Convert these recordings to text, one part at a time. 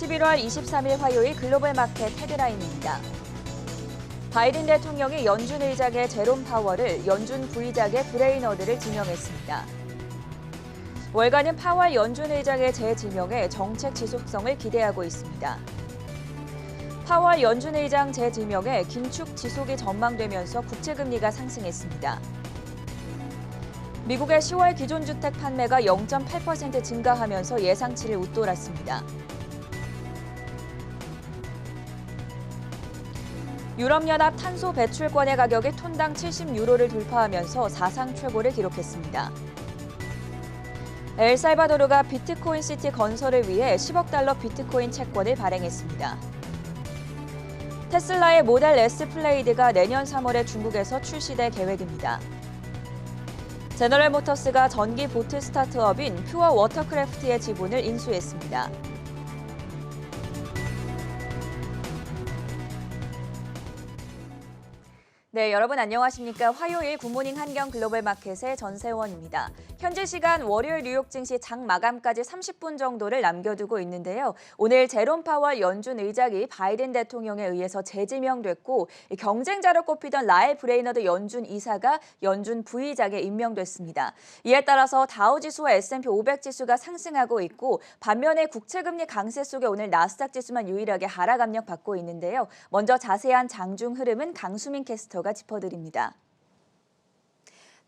11월 23일 화요일 글로벌 마켓 헤드라인입니다. 바이든 대통령이 연준 의장의 제롬 파월을 연준 부의장의 브레이너드를 지명했습니다. 월가는 파월 연준 의장의 재지명에 정책 지속성을 기대하고 있습니다. 파월 연준 의장 재지명에 긴축 지속이 전망되면서 국채금리가 상승했습니다. 미국의 10월 기존주택 판매가 0.8% 증가하면서 예상치를 웃돌았습니다. 유럽연합 탄소 배출권의 가격이 톤당 70유로를 돌파하면서 사상 최고를 기록했습니다. 엘살바도르가 비트코인 시티 건설을 위해 10억 달러 비트코인 채권을 발행했습니다. 테슬라의 모델 S 플레이드가 내년 3월에 중국에서 출시될 계획입니다. 제너럴모터스가 전기 보트 스타트업인 퓨어 워터크래프트의 지분을 인수했습니다. 네, 여러분 안녕하십니까? 화요일 굿모닝 한경 글로벌 마켓의 전세원입니다. 현재 시간 월요일 뉴욕 증시 장 마감까지 30분 정도를 남겨두고 있는데요. 오늘 제롬 파월 연준 의장이 바이든 대통령에 의해서 재지명됐고 경쟁자로 꼽히던 라엘 브레이너드 연준 이사가 연준 부의장에 임명됐습니다. 이에 따라서 다우지수와 S&P 500 지수가 상승하고 있고 반면에 국채금리 강세 속에 오늘 나스닥 지수만 유일하게 하락 압력 받고 있는데요. 먼저 자세한 장중 흐름은 강수민 캐스터가 짚어드립니다.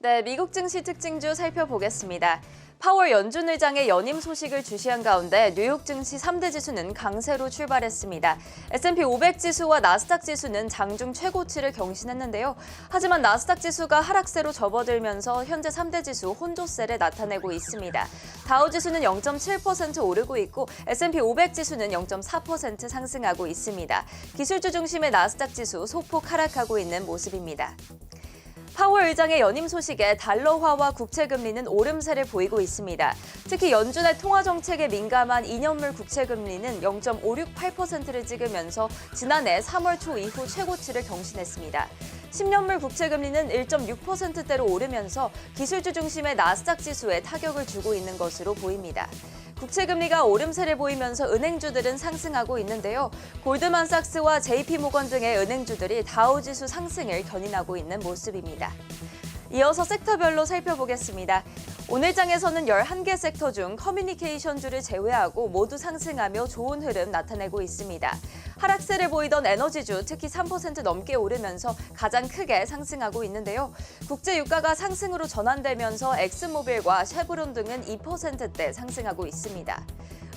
네, 미국 증시 특징주 살펴보겠습니다. 파월 연준 의장의 연임 소식을 주시한 가운데 뉴욕 증시 3대 지수는 강세로 출발했습니다. S&P 500 지수와 나스닥 지수는 장중 최고치를 경신했는데요. 하지만 나스닥 지수가 하락세로 접어들면서 현재 3대 지수 혼조세를 나타내고 있습니다. 다우 지수는 0.7% 오르고 있고 S&P 500 지수는 0.4% 상승하고 있습니다. 기술주 중심의 나스닥 지수 소폭 하락하고 있는 모습입니다. 파월 의장의 연임 소식에 달러화와 국채금리는 오름세를 보이고 있습니다. 특히 연준의 통화정책에 민감한 2년물 국채금리는 0.568%를 찍으면서 지난해 3월 초 이후 최고치를 경신했습니다. 10년물 국채금리는 1.6%대로 오르면서 기술주 중심의 나스닥 지수에 타격을 주고 있는 것으로 보입니다. 국채금리가 오름세를 보이면서 은행주들은 상승하고 있는데요. 골드만삭스와 JP모건 등의 은행주들이 다우지수 상승을 견인하고 있는 모습입니다. 이어서 섹터별로 살펴보겠습니다. 오늘 장에서는 11개 섹터 중 커뮤니케이션주를 제외하고 모두 상승하며 좋은 흐름 나타내고 있습니다. 하락세를 보이던 에너지주 특히 3% 넘게 오르면서 가장 크게 상승하고 있는데요. 국제 유가가 상승으로 전환되면서 엑스모빌과 쉐브론 등은 2%대 상승하고 있습니다.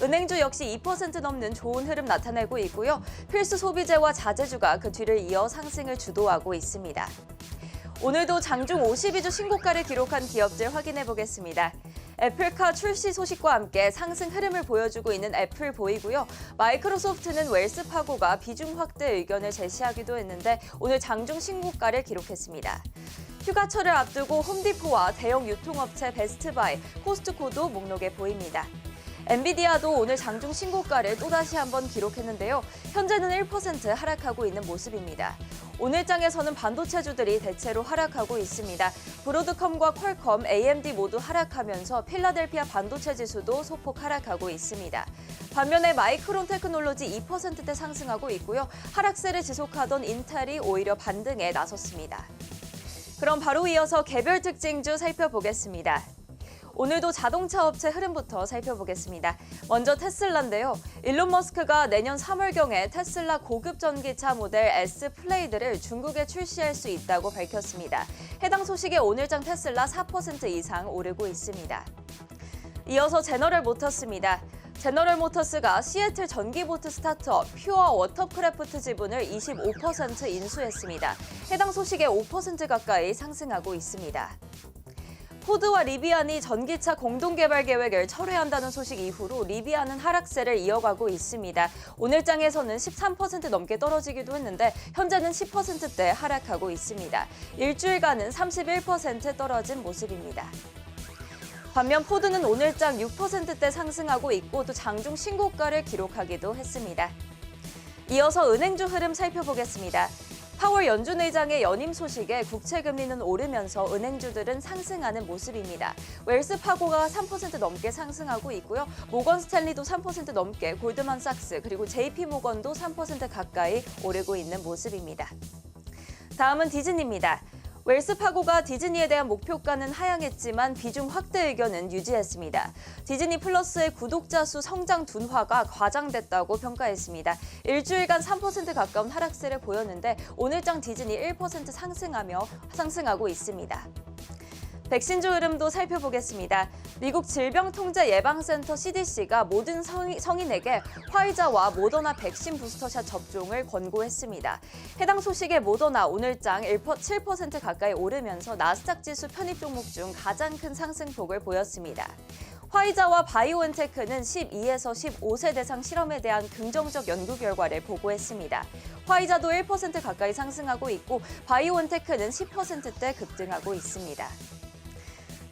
은행주 역시 2% 넘는 좋은 흐름 나타내고 있고요. 필수 소비재와 자재주가 그 뒤를 이어 상승을 주도하고 있습니다. 오늘도 장중 52주 신고가를 기록한 기업들 확인해 보겠습니다. 애플카 출시 소식과 함께 상승 흐름을 보여주고 있는 애플 보이고요. 마이크로소프트는 웰스파고가 비중 확대 의견을 제시하기도 했는데 오늘 장중 신고가를 기록했습니다. 휴가철을 앞두고 홈디포와 대형 유통업체 베스트바이, 코스트코도 목록에 보입니다. 엔비디아도 오늘 장중 신고가를 또다시 한번 기록했는데요. 현재는 1% 하락하고 있는 모습입니다. 오늘 장에서는 반도체주들이 대체로 하락하고 있습니다. 브로드컴과 퀄컴, AMD 모두 하락하면서 필라델피아 반도체 지수도 소폭 하락하고 있습니다. 반면에 마이크론 테크놀로지 2%대 상승하고 있고요. 하락세를 지속하던 인텔이 오히려 반등에 나섰습니다. 그럼 바로 이어서 개별 특징주 살펴보겠습니다. 오늘도 자동차 업체 흐름부터 살펴보겠습니다. 먼저 테슬라인데요. 일론 머스크가 내년 3월경에 테슬라 고급 전기차 모델 S 플레이드를 중국에 출시할 수 있다고 밝혔습니다. 해당 소식에 오늘장 테슬라 4% 이상 오르고 있습니다. 이어서 제너럴모터스입니다. 제너럴모터스가 시애틀 전기보트 스타트업 퓨어 워터크래프트 지분을 25% 인수했습니다. 해당 소식에 5% 가까이 상승하고 있습니다. 포드와 리비안이 전기차 공동개발 계획을 철회한다는 소식 이후로 리비안은 하락세를 이어가고 있습니다. 오늘 장에서는 13% 넘게 떨어지기도 했는데 현재는 10%대 하락하고 있습니다. 일주일간은 31% 떨어진 모습입니다. 반면 포드는 오늘 장 6%대 상승하고 있고 또 장중 신고가를 기록하기도 했습니다. 이어서 은행주 흐름 살펴보겠습니다. 파월 연준 의장의 연임 소식에 국채 금리는 오르면서 은행주들은 상승하는 모습입니다. 웰스파고가 3% 넘게 상승하고 있고요. 모건 스탠리도 3% 넘게, 골드만삭스 그리고 JP모건도 3% 가까이 오르고 있는 모습입니다. 다음은 디즈니입니다. 웰스파고가 디즈니에 대한 목표가는 하향했지만 비중 확대 의견은 유지했습니다. 디즈니 플러스의 구독자 수 성장 둔화가 과장됐다고 평가했습니다. 일주일간 3% 가까운 하락세를 보였는데 오늘장 디즈니 1% 상승하고 있습니다. 백신주 흐름도 살펴보겠습니다. 미국 질병통제예방센터 CDC가 모든 성인에게 화이자와 모더나 백신 부스터샷 접종을 권고했습니다. 해당 소식에 모더나 오늘장 7% 가까이 오르면서 나스닥 지수 편입 종목 중 가장 큰 상승폭을 보였습니다. 화이자와 바이오엔테크는 12에서 15세 대상 실험에 대한 긍정적 연구 결과를 보고했습니다. 화이자도 1% 가까이 상승하고 있고 바이오엔테크는 10%대 급등하고 있습니다.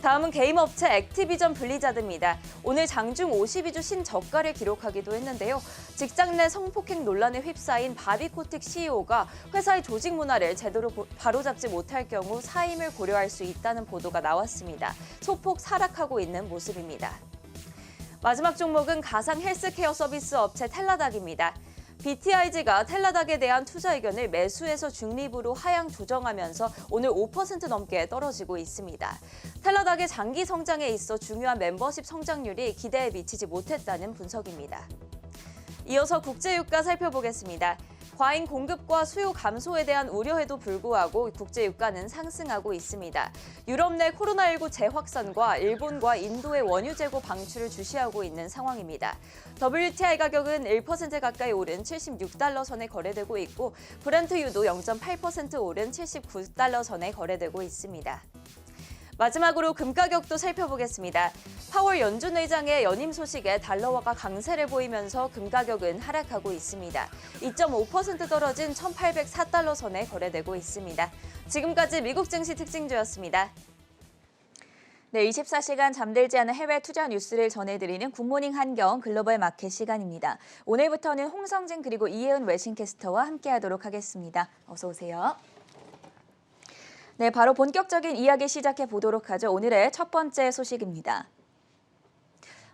다음은 게임 업체 액티비전 블리자드입니다. 오늘 장중 52주 신저가를 기록하기도 했는데요. 직장 내 성폭행 논란에 휩싸인 바비 코틱 CEO가 회사의 조직 문화를 제대로 바로잡지 못할 경우 사임을 고려할 수 있다는 보도가 나왔습니다. 소폭 하락하고 있는 모습입니다. 마지막 종목은 가상 헬스케어 서비스 업체 텔라닥입니다. BTIG가 텔라닥에 대한 투자 의견을 매수해서 중립으로 하향 조정하면서 오늘 5% 넘게 떨어지고 있습니다. 텔라닥의 장기 성장에 있어 중요한 멤버십 성장률이 기대에 미치지 못했다는 분석입니다. 이어서 국제유가 살펴보겠습니다. 과잉 공급과 수요 감소에 대한 우려에도 불구하고 국제유가는 상승하고 있습니다. 유럽 내 코로나19 재확산과 일본과 인도의 원유 재고 방출을 주시하고 있는 상황입니다. WTI 가격은 1% 가까이 오른 76달러 선에 거래되고 있고 브렌트유도 0.8% 오른 79달러 선에 거래되고 있습니다. 마지막으로 금 가격도 살펴보겠습니다. 파월 연준 의장의 연임 소식에 달러화가 강세를 보이면서 금 가격은 하락하고 있습니다. 2.5% 떨어진 1,804달러 선에 거래되고 있습니다. 지금까지 미국 증시 특징주였습니다. 네, 24시간 잠들지 않은 해외 투자 뉴스를 전해드리는 굿모닝 한경 글로벌 마켓 시간입니다. 오늘부터는 홍성진 그리고 이혜은 외신캐스터와 함께하도록 하겠습니다. 어서 오세요. 네, 바로 본격적인 이야기 시작해 보도록 하죠. 오늘의 첫 번째 소식입니다.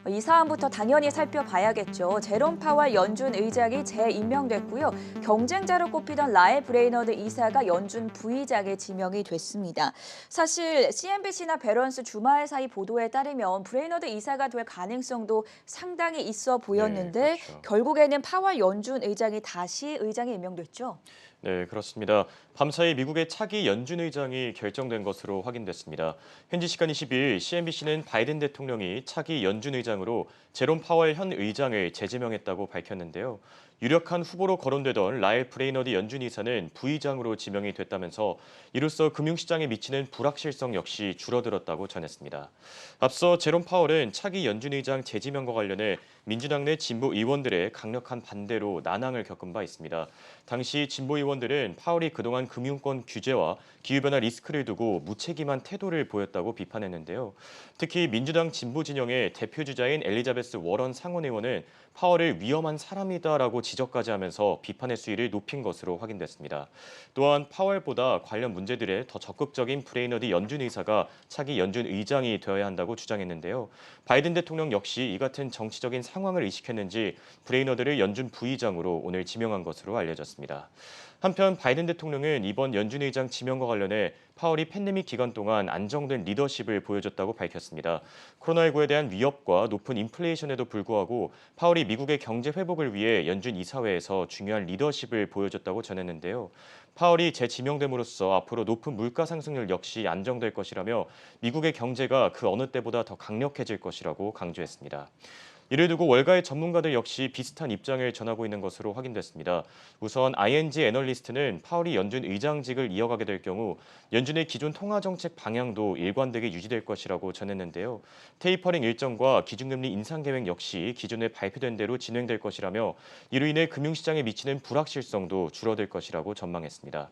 이 사안부터 당연히 살펴봐야겠죠. 제롬 파월 연준 의장이 재임명됐고요. 경쟁자로 꼽히던 라엘 브레이너드 이사가 연준 부의장에 지명이 됐습니다. 사실 CNBC나 베런스 주말 사이 보도에 따르면 브레이너드 이사가 될 가능성도 상당히 있어 보였는데 네, 그렇죠. 결국에는 파월 연준 의장이 다시 의장에 임명됐죠. 네, 그렇습니다. 밤사이 미국의 차기 연준 의장이 결정된 것으로 확인됐습니다. 현지 시간 22일 CNBC는 바이든 대통령이 차기 연준 의장으로 제롬 파월 현 의장을 재지명했다고 밝혔는데요. 유력한 후보로 거론되던 라엘 브레이너드 연준 이사는 부의장으로 지명이 됐다면서 이로써 금융시장에 미치는 불확실성 역시 줄어들었다고 전했습니다. 앞서 제롬 파월은 차기 연준 의장 재지명과 관련해 민주당 내 진보 의원들의 강력한 반대로 난항을 겪은 바 있습니다. 당시 진보 의원들은 파월이 그동안 금융권 규제와 기후변화 리스크를 두고 무책임한 태도를 보였다고 비판했는데요. 특히 민주당 진보 진영의 대표 주자인 엘리자베스 워런 상원 의원은 파월을 위험한 사람이다라고 지적까지 하면서 비판의 수위를 높인 것으로 확인됐습니다. 또한 파월보다 관련 문제들에 더 적극적인 브레이너드 연준 의사가 차기 연준 의장이 되어야 한다고 주장했는데요. 바이든 대통령 역시 이 같은 정치적인 상황을 의식했는지 브레이너드를 연준 부의장으로 오늘 지명한 것으로 알려졌습니다. 한편 바이든 대통령은 이번 연준 의장 지명과 관련해 파월이 팬데믹 기간 동안 안정된 리더십을 보여줬다고 밝혔습니다. 코로나19에 대한 위협과 높은 인플레이션에도 불구하고 파월이 미국의 경제 회복을 위해 연준 이사회에서 중요한 리더십을 보여줬다고 전했는데요. 파월이 재지명됨으로써 앞으로 높은 물가 상승률 역시 안정될 것이라며 미국의 경제가 그 어느 때보다 더 강력해질 것이라고 강조했습니다. 이를 두고 월가의 전문가들 역시 비슷한 입장을 전하고 있는 것으로 확인됐습니다. 우선 ING 애널리스트는 파월이 연준 의장직을 이어가게 될 경우 연준의 기존 통화정책 방향도 일관되게 유지될 것이라고 전했는데요. 테이퍼링 일정과 기준금리 인상 계획 역시 기존에 발표된 대로 진행될 것이라며 이로 인해 금융시장에 미치는 불확실성도 줄어들 것이라고 전망했습니다.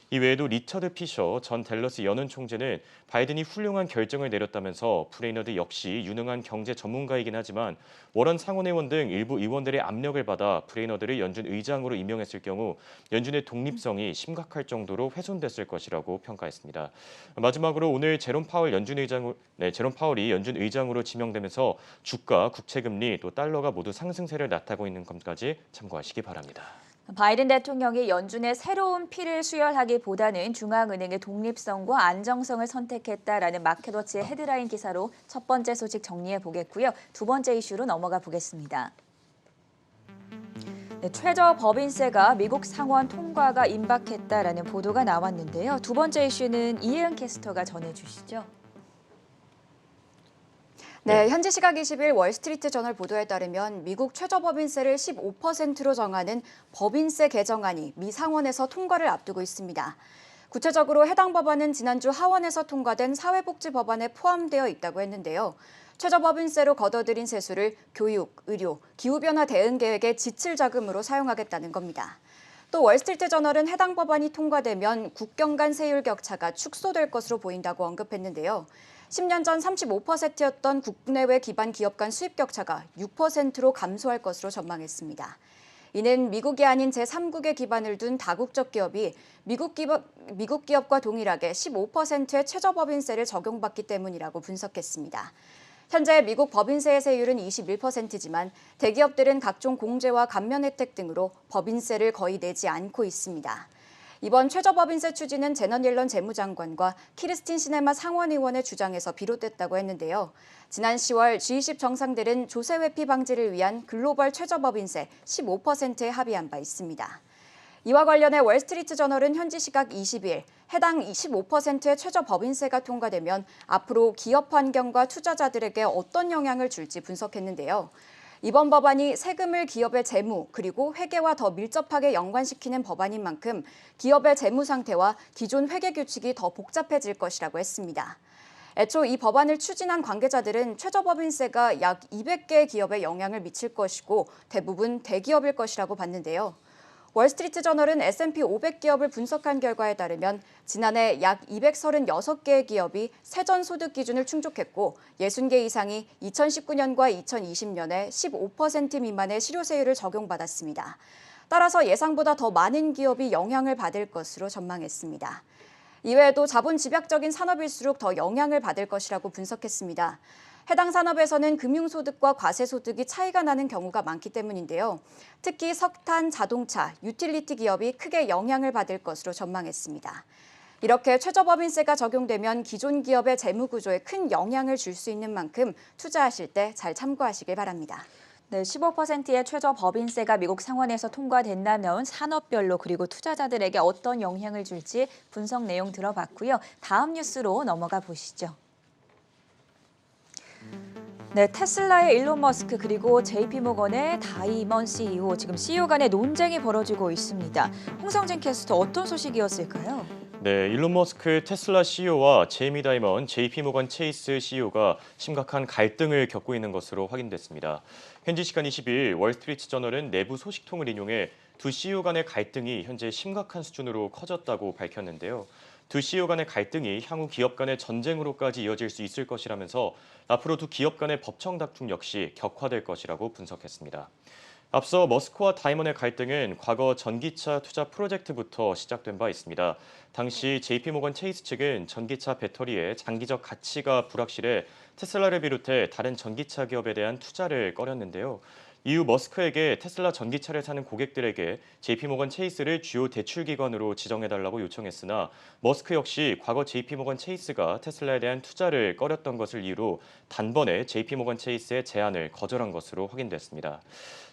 이 외에도 리처드 피셔 전 댈러스 연은 총재는 바이든이 훌륭한 결정을 내렸다면서 브레이너드 역시 유능한 경제 전문가이긴 하지만 워런 상원의원 등 일부 의원들의 압력을 받아 브레이너드를 연준 의장으로 임명했을 경우 연준의 독립성이 심각할 정도로 훼손됐을 것이라고 평가했습니다. 마지막으로 오늘 제롬 파월이 연준 의장으로 지명되면서 주가, 국채금리 또 달러가 모두 상승세를 나타내고 있는 점까지 참고하시기 바랍니다. 바이든 대통령이 연준의 새로운 피를 수혈하기보다는 중앙은행의 독립성과 안정성을 선택했다라는 마켓워치의 헤드라인 기사로 첫 번째 소식 정리해 보겠고요. 두 번째 이슈로 넘어가 보겠습니다. 네, 최저 법인세가 미국 상원 통과가 임박했다라는 보도가 나왔는데요. 두 번째 이슈는 이혜은 캐스터가 전해주시죠. 네, 현지 시각 20일 월스트리트 저널 보도에 따르면 미국 최저법인세를 15%로 정하는 법인세 개정안이 미 상원에서 통과를 앞두고 있습니다. 구체적으로 해당 법안은 지난주 하원에서 통과된 사회복지 법안에 포함되어 있다고 했는데요. 최저법인세로 걷어들인 세수를 교육, 의료, 기후변화 대응 계획의 지출 자금으로 사용하겠다는 겁니다. 또 월스트리트 저널은 해당 법안이 통과되면 국경 간 세율 격차가 축소될 것으로 보인다고 언급했는데요. 10년 전 35%였던 국내외 기반 기업 간 수입 격차가 6%로 감소할 것으로 전망했습니다. 이는 미국이 아닌 제3국에 기반을 둔 다국적 기업이 미국 기업과 동일하게 15%의 최저법인세를 적용받기 때문이라고 분석했습니다. 현재 미국 법인세의 세율은 21%지만 대기업들은 각종 공제와 감면 혜택 등으로 법인세를 거의 내지 않고 있습니다. 이번 최저법인세 추진은 제넌 옐런 재무장관과 키르스틴 시네마 상원의원의 주장에서 비롯됐다고 했는데요. 지난 10월 G20 정상들은 조세 회피 방지를 위한 글로벌 최저법인세 15%에 합의한 바 있습니다. 이와 관련해 월스트리트 저널은 현지 시각 20일 해당 25%의 최저법인세가 통과되면 앞으로 기업 환경과 투자자들에게 어떤 영향을 줄지 분석했는데요. 이번 법안이 세금을 기업의 재무 그리고 회계와 더 밀접하게 연관시키는 법안인 만큼 기업의 재무 상태와 기존 회계 규칙이 더 복잡해질 것이라고 했습니다. 애초 이 법안을 추진한 관계자들은 최저법인세가 약 200개의 기업에 영향을 미칠 것이고 대부분 대기업일 것이라고 봤는데요. 월스트리트 저널은 S&P 500기업을 분석한 결과에 따르면 지난해 약 236개의 기업이 세전소득 기준을 충족했고 60개 이상이 2019년과 2020년에 15% 미만의 실효세율을 적용받았습니다. 따라서 예상보다 더 많은 기업이 영향을 받을 것으로 전망했습니다. 이외에도 자본 집약적인 산업일수록 더 영향을 받을 것이라고 분석했습니다. 해당 산업에서는 금융소득과 과세소득이 차이가 나는 경우가 많기 때문인데요. 특히 석탄, 자동차, 유틸리티 기업이 크게 영향을 받을 것으로 전망했습니다. 이렇게 최저법인세가 적용되면 기존 기업의 재무구조에 큰 영향을 줄 수 있는 만큼 투자하실 때 잘 참고하시길 바랍니다. 네, 15%의 최저법인세가 미국 상원에서 통과된다면 산업별로 그리고 투자자들에게 어떤 영향을 줄지 분석 내용 들어봤고요. 다음 뉴스로 넘어가 보시죠. 네, 테슬라의 일론 머스크 그리고 JP모건의 다이먼 CEO, 지금 CEO 간의 논쟁이 벌어지고 있습니다. 홍성진 캐스터 어떤 소식이었을까요? 네, 일론 머스크 테슬라 CEO와 제이미 다이먼 JP모건 체이스 CEO가 심각한 갈등을 겪고 있는 것으로 확인됐습니다. 현지 시간 20일 월스트리트 저널은 내부 소식통을 인용해 두 CEO 간의 갈등이 현재 심각한 수준으로 커졌다고 밝혔는데요. 두 CEO 간의 갈등이 향후 기업 간의 전쟁으로까지 이어질 수 있을 것이라면서 앞으로 두 기업 간의 법정 다툼 역시 격화될 것이라고 분석했습니다. 앞서 머스크와 다이먼의 갈등은 과거 전기차 투자 프로젝트부터 시작된 바 있습니다. 당시 JP모건 체이스 측은 전기차 배터리의 장기적 가치가 불확실해 테슬라를 비롯해 다른 전기차 기업에 대한 투자를 꺼렸는데요. 이후 머스크에게 테슬라 전기차를 사는 고객들에게 JP모건 체이스를 주요 대출기관으로 지정해달라고 요청했으나 머스크 역시 과거 JP모건 체이스가 테슬라에 대한 투자를 꺼렸던 것을 이유로 단번에 JP모건 체이스의 제안을 거절한 것으로 확인됐습니다.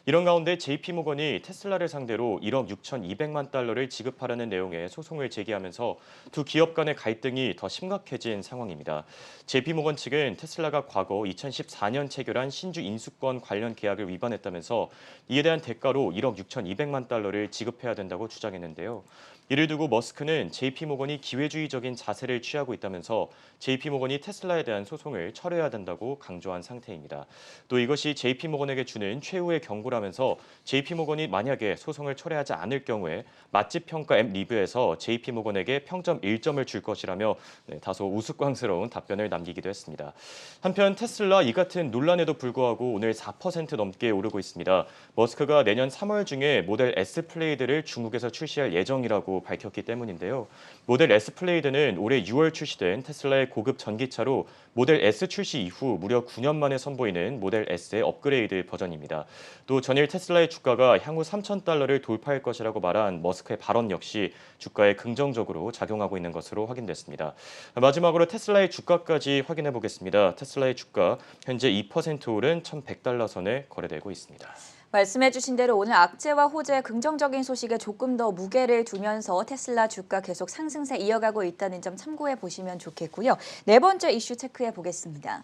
이런 가운데 JP모건이 테슬라를 상대로 1억 6,200만 달러를 지급하라는 내용의 소송을 제기하면서 두 기업 간의 갈등이 더 심각해진 상황입니다. JP모건 측은 테슬라가 과거 2014년 체결한 신주 인수권 관련 계약을 위반했다면서 이에 대한 대가로 1억 6,200만 달러를 지급해야 된다고 주장했는데요. 이를 두고 머스크는 JP모건이 기회주의적인 자세를 취하고 있다면서 JP모건이 테슬라에 대한 소송을 철회해야 된다고 강조한 상태입니다. 또 이것이 JP모건에게 주는 최후의 경고라 하면서 JP모건이 만약에 소송을 철회하지 않을 경우에 맛집 평가 앱 리뷰에서 JP모건에게 평점 1점을 줄 것이라며 다소 우스꽝스러운 답변을 남기기도 했습니다. 한편 테슬라 이 같은 논란에도 불구하고 오늘 4% 넘게 오르고 있습니다. 머스크가 내년 3월 중에 모델 S 플레이드를 중국에서 출시할 예정이라고 밝혔기 때문인데요. 모델 S 플레이드는 올해 6월 출시된 테슬라의 고급 전기차로 모델 S 출시 이후 무려 9년 만에 선보이는 모델 S의 업그레이드 버전입니다. 또 전일 테슬라의 주가가 향후 3,000달러를 돌파할 것이라고 말한 머스크의 발언 역시 주가에 긍정적으로 작용하고 있는 것으로 확인됐습니다. 마지막으로 테슬라의 주가까지 확인해 보겠습니다. 테슬라의 주가 현재 2% 오른 1,100달러 선에 거래되고 있습니다. 말씀해주신 대로 오늘 악재와 호재의 긍정적인 소식에 조금 더 무게를 두면서 테슬라 주가 계속 상승세 이어가고 있다는 점 참고해 보시면 좋겠고요. 네 번째 이슈 체크해 보겠습니다.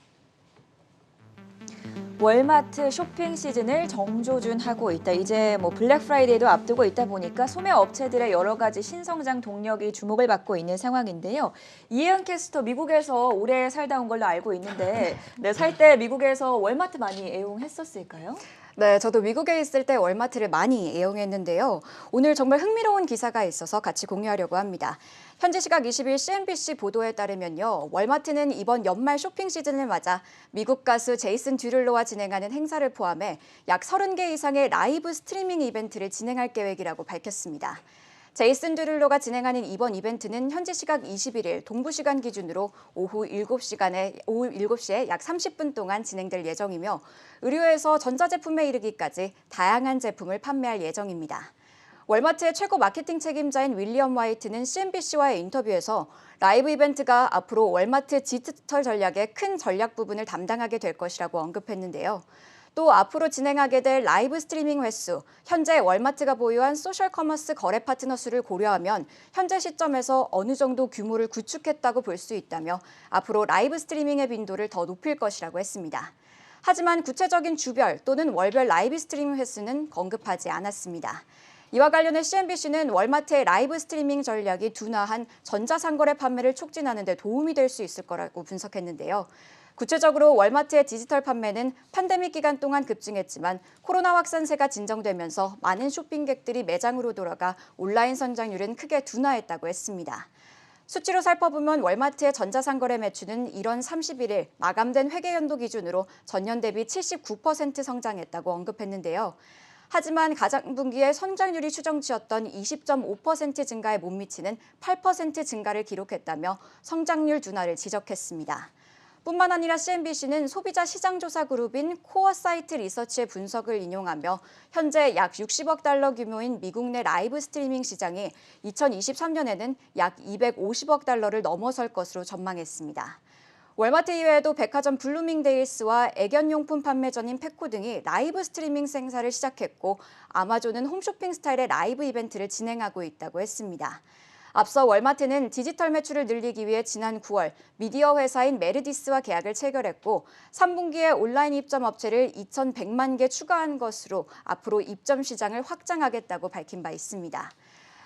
월마트 쇼핑 시즌을 정조준하고 있다. 이제 블랙 프라이데이도 앞두고 있다 보니까 소매 업체들의 여러 가지 신성장 동력이 주목을 받고 있는 상황인데요. 이혜은 캐스터 미국에서 오래 살다 온 걸로 알고 있는데 살 때 미국에서 월마트 많이 애용했었을까요? 네, 저도 미국에 있을 때 월마트를 많이 애용했는데요. 오늘 정말 흥미로운 기사가 있어서 같이 공유하려고 합니다. 현지 시각 20일 CNBC 보도에 따르면요. 월마트는 이번 연말 쇼핑 시즌을 맞아 미국 가수 제이슨 듀룰로와 진행하는 행사를 포함해 약 30개 이상의 라이브 스트리밍 이벤트를 진행할 계획이라고 밝혔습니다. 제이슨 듀룰로가 진행하는 이번 이벤트는 현지 시각 21일 동부 시간 기준으로 오후 7시에 약 30분 동안 진행될 예정이며 의류에서 전자제품에 이르기까지 다양한 제품을 판매할 예정입니다. 월마트의 최고 마케팅 책임자인 윌리엄 화이트는 CNBC와의 인터뷰에서 라이브 이벤트가 앞으로 월마트 디지털 전략의 큰 전략 부분을 담당하게 될 것이라고 언급했는데요. 또 앞으로 진행하게 될 라이브 스트리밍 횟수, 현재 월마트가 보유한 소셜 커머스 거래 파트너 수를 고려하면 현재 시점에서 어느 정도 규모를 구축했다고 볼 수 있다며 앞으로 라이브 스트리밍의 빈도를 더 높일 것이라고 했습니다. 하지만 구체적인 주별 또는 월별 라이브 스트리밍 횟수는 언급하지 않았습니다. 이와 관련해 CNBC는 월마트의 라이브 스트리밍 전략이 둔화한 전자상거래 판매를 촉진하는 데 도움이 될 수 있을 거라고 분석했는데요. 구체적으로 월마트의 디지털 판매는 팬데믹 기간 동안 급증했지만 코로나 확산세가 진정되면서 많은 쇼핑객들이 매장으로 돌아가 온라인 성장률은 크게 둔화했다고 했습니다. 수치로 살펴보면 월마트의 전자상거래 매출은 1월 31일 마감된 회계연도 기준으로 전년 대비 79% 성장했다고 언급했는데요. 하지만 가장분기에 성장률이 추정치였던 20.5% 증가에 못 미치는 8% 증가를 기록했다며 성장률 둔화를 지적했습니다. 뿐만 아니라 CNBC는 소비자 시장조사 그룹인 코어 사이트 리서치의 분석을 인용하며 현재 약 60억 달러 규모인 미국 내 라이브 스트리밍 시장이 2023년에는 약 250억 달러를 넘어설 것으로 전망했습니다. 월마트 이외에도 백화점 블루밍데일스와 애견용품 판매전인 펫코 등이 라이브 스트리밍 행사를 시작했고 아마존은 홈쇼핑 스타일의 라이브 이벤트를 진행하고 있다고 했습니다. 앞서 월마트는 디지털 매출을 늘리기 위해 지난 9월 미디어 회사인 메르디스와 계약을 체결했고 3분기에 온라인 입점 업체를 2,100만 개 추가한 것으로 앞으로 입점 시장을 확장하겠다고 밝힌 바 있습니다.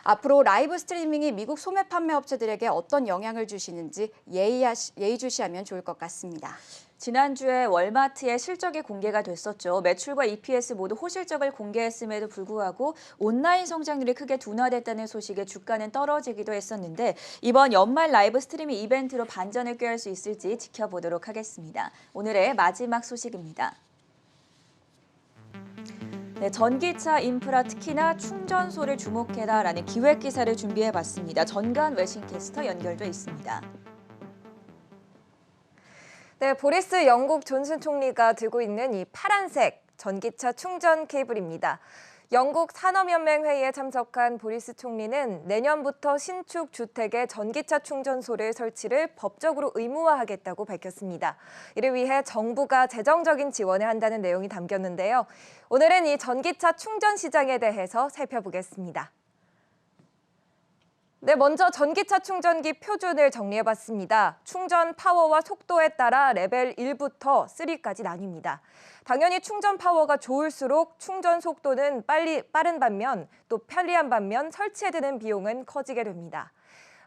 앞으로 라이브 스트리밍이 미국 소매 판매 업체들에게 어떤 영향을 주시는지 예의주시하면 좋을 것 같습니다. 지난주에 월마트의 실적이 공개가 됐었죠. 매출과 EPS 모두 호실적을 공개했음에도 불구하고 온라인 성장률이 크게 둔화됐다는 소식에 주가는 떨어지기도 했었는데 이번 연말 라이브 스트리밍 이벤트로 반전을 꾀할 수 있을지 지켜보도록 하겠습니다. 오늘의 마지막 소식입니다. 네, 전기차 인프라 특히나 충전소를 주목해라라는 기획 기사를 준비해봤습니다. 전간 외신캐스터 연결돼 있습니다. 네, 보리스 영국 존슨 총리가 들고 있는 이 파란색 전기차 충전 케이블입니다. 영국 산업연맹 회의에 참석한 보리스 총리는 내년부터 신축 주택에 전기차 충전소를 설치를 법적으로 의무화하겠다고 밝혔습니다. 이를 위해 정부가 재정적인 지원을 한다는 내용이 담겼는데요. 오늘은 이 전기차 충전 시장에 대해서 살펴보겠습니다. 네, 먼저 전기차 충전기 표준을 정리해봤습니다. 충전 파워와 속도에 따라 레벨 1부터 3까지 나뉩니다. 당연히 충전 파워가 좋을수록 충전 속도는 빠른 반면 또 편리한 반면 설치에 드는 비용은 커지게 됩니다.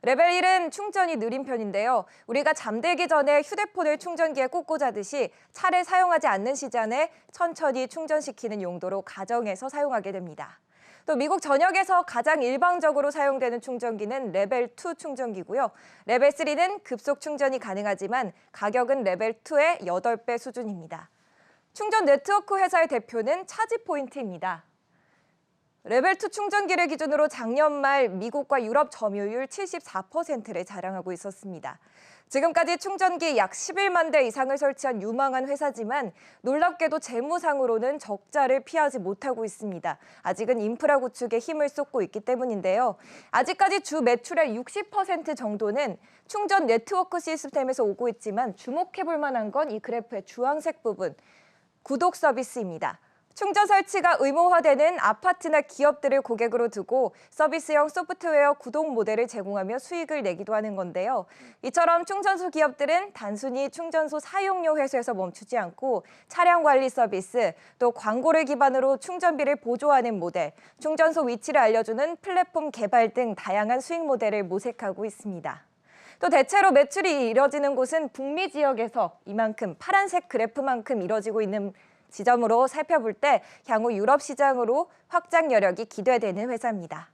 레벨 1은 충전이 느린 편인데요. 우리가 잠들기 전에 휴대폰을 충전기에 꽂고 자듯이 차를 사용하지 않는 시간에 천천히 충전시키는 용도로 가정에서 사용하게 됩니다. 또 미국 전역에서 가장 일방적으로 사용되는 충전기는 레벨 2 충전기고요. 레벨 3는 급속 충전이 가능하지만 가격은 레벨 2의 8배 수준입니다. 충전 네트워크 회사의 대표는 차지포인트입니다. 레벨2 충전기를 기준으로 작년 말 미국과 유럽 점유율 74%를 자랑하고 있었습니다. 지금까지 충전기 약 11만 대 이상을 설치한 유망한 회사지만 놀랍게도 재무상으로는 적자를 피하지 못하고 있습니다. 아직은 인프라 구축에 힘을 쏟고 있기 때문인데요. 아직까지 주 매출의 60% 정도는 충전 네트워크 시스템에서 오고 있지만 주목해볼 만한 건 이 그래프의 주황색 부분, 구독 서비스입니다. 충전 설치가 의무화되는 아파트나 기업들을 고객으로 두고 서비스형 소프트웨어 구독 모델을 제공하며 수익을 내기도 하는 건데요. 이처럼 충전소 기업들은 단순히 충전소 사용료 회수에서 멈추지 않고 차량 관리 서비스, 또 광고를 기반으로 충전비를 보조하는 모델, 충전소 위치를 알려주는 플랫폼 개발 등 다양한 수익 모델을 모색하고 있습니다. 또 대체로 매출이 이뤄지는 곳은 북미 지역에서 이만큼 파란색 그래프만큼 이뤄지고 있는 지점으로 살펴볼 때 향후 유럽 시장으로 확장 여력이 기대되는 회사입니다.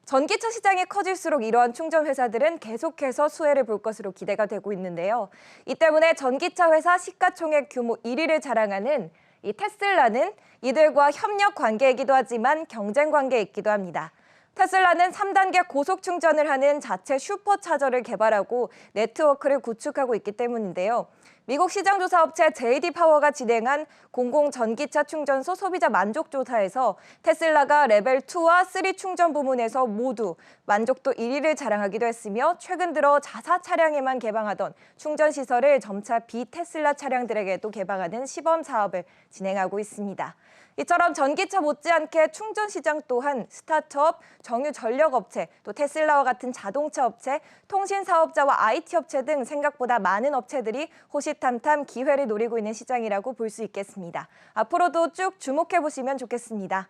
전기차 시장이 커질수록 이러한 충전 회사들은 계속해서 수혜를 볼 것으로 기대가 되고 있는데요. 이 때문에 전기차 회사 시가총액 규모 1위를 자랑하는 이 테슬라는 이들과 협력 관계이기도 하지만 경쟁 관계이기도 합니다. 테슬라는 3단계 고속 충전을 하는 자체 슈퍼차저를 개발하고 네트워크를 구축하고 있기 때문인데요. 미국 시장조사업체 JD 파워가 진행한 공공 전기차 충전소 소비자 만족조사에서 테슬라가 레벨 2와 3 충전 부문에서 모두 만족도 1위를 자랑하기도 했으며 최근 들어 자사 차량에만 개방하던 충전 시설을 점차 비테슬라 차량들에게도 개방하는 시범 사업을 진행하고 있습니다. 이처럼 전기차 못지않게 충전 시장 또한 스타트업, 정유 전력 업체, 또 테슬라와 같은 자동차 업체, 통신 사업자와 IT 업체 등 생각보다 많은 업체들이 호시탐탐 기회를 노리고 있는 시장이라고 볼 수 있겠습니다. 앞으로도 쭉 주목해 보시면 좋겠습니다.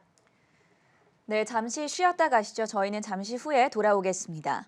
네, 잠시 쉬었다 가시죠. 저희는 잠시 후에 돌아오겠습니다.